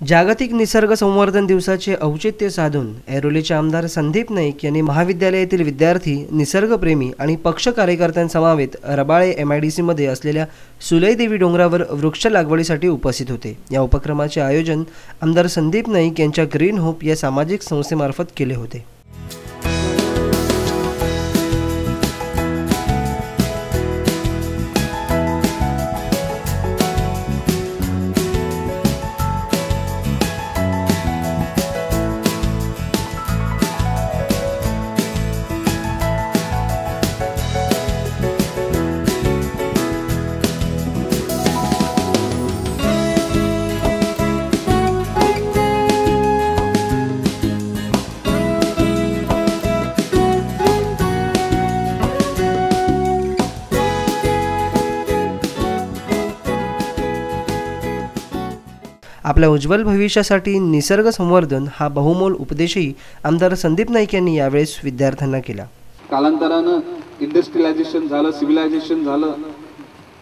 जागतिक निसर्ग संवर्धन दिवसाचे औचित्य साधून ऐरोलीचे आमदार संदीप नाईक यांनी महाविद्यालयातील विद्यार्थी, निसर्गप्रेमी आणि पक्ष कार्यकर्त्यांसमवेत रबाळे MIDC मध्ये असलेल्या सुलैदेवी डोंगरावर वृक्ष लागवडीसाठी उपस्थित होते। या उपक्रमाचे आयोजन आमदार संदीप नाईक यांच्या ग्रीन होप या सामाजिक संस्थेमार्फत केले होते। आपल्या उज्ज्वल भविष्यासाठी निसर्ग संवर्धन हा बहुमोल उपदेशही आमदार संदीप नाईक यांनी यावेळेस विद्यार्थ्यांना केला। कालांतराने इंडस्ट्रियलायझेशन झालं, सिव्हिलायझेशन झालं,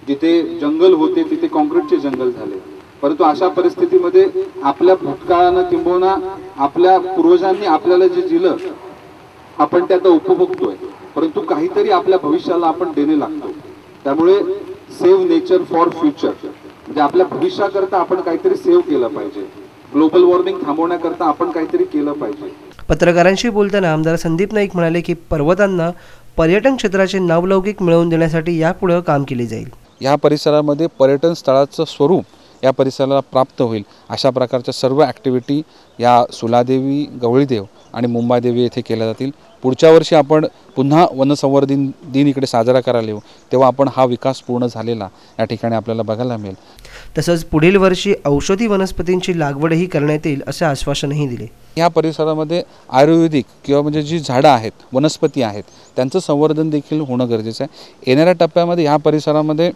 जिथे जंगल होते तिथे कॉन्क्रीटचे जंगल झाले। परंतु अशा परिस्थितीमध्ये आपल्या भूतकाळानं किंबहुना आपल्या पूर्वजांनी आपल्याला जे दिलं आपण त्याचा उपभोगतोय, परंतु काहीतरी आपल्या भविष्याला आपण देणे लागतो। त्यामुळे सेव्ह नेचर फॉर फ्युचर म्हणजे आपल्या भविष्याकरता आपण काहीतरी सेव्ह केलं पाहिजे। ग्लोबल वॉर्मिंग थांबवण्याकरता आपण काहीतरी केलं पाहिजे। पत्रकारांशी बोलताना आमदार संदीप नाईक म्हणाले की पर्वतांना पर्यटन क्षेत्राचे नावलौकिक मिळवून देण्यासाठी यापुढे काम केले जाईल। या परिसरामध्ये पर्यटन स्थळाचं स्वरूप या परिसराला प्राप्त होईल अशा प्रकारच्या सर्व ॲक्टिव्हिटी या सुलादेवी, गवळीदेव आणि मुंबादेवी येथे केल्या जातील। पुढच्या वर्षी आपण पुन्हा वनसंवर्धन दिन इकडे साजरा करायला येऊ तेव्हा आपण हा विकास पूर्ण झालेला या ठिकाणी आपल्याला बघायला मिळेल। तसंच पुढील वर्षी औषधी वनस्पतींची लागवडही करण्यात येईल असे आश्वासनही दिले। या परिसरामध्ये आयुर्वेदिक किंवा म्हणजे जी झाडं आहेत, वनस्पती आहेत, त्यांचं संवर्धन देखील होणं गरजेचं आहे। येणाऱ्या टप्प्यामध्ये या परिसरामध्ये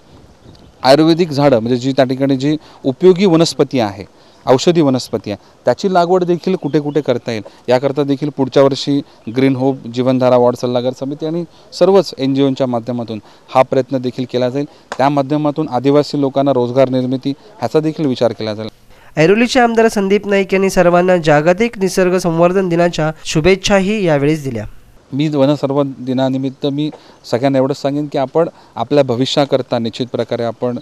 आयुर्वेदिक झाडं म्हणजे जी त्या ठिकाणी जी उपयोगी वनस्पती आहे, औषधी वनस्पती आहे, त्याची लागवड देखील कुठे कुठे करता येईल याकरता देखील पुढच्या वर्षी ग्रीन होप, जीवनधारा वार्ड सल्लागार समिती आणि सर्वच NGOच्या माध्यमातून हा प्रयत्न देखील केला जाईल। त्या माध्यमातून आदिवासी लोकांना रोजगार निर्मिती ह्याचा देखील विचार केला जाईल। ऐरोलीचे आमदार संदीप नाईक यांनी सर्वांना जागतिक निसर्ग संवर्धन दिनाच्या शुभेच्छाही यावेळेस दिल्या। मी वनसंवर्धन दिनानिमित्त मी सगळ्यांना एवढंच सांगेन की आपण आपल्या भविष्याकरता निश्चित प्रकारे आपण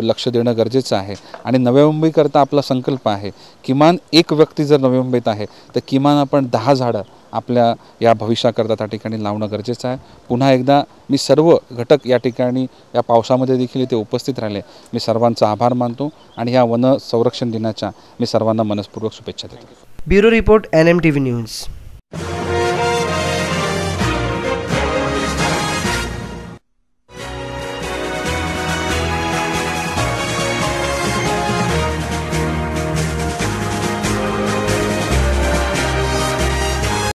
लक्ष देणं गरजेचं आहे आणि नवी मुंबईकरता आपला संकल्प आहे किमान एक व्यक्ती जर नवी मुंबईत आहे तर किमान आपण 10 झाडं आपल्या या भविष्याकरता त्या ठिकाणी लावणं गरजेचं आहे। पुन्हा एकदा मी सर्व घटक या ठिकाणी या पावसामध्ये देखील इथे उपस्थित राहिले मी सर्वांचा आभार मानतो आणि या वन संरक्षण दिनाच्या मी सर्वांना मनस्पूर्वक शुभेच्छा देतो। Bureau report NMTV news.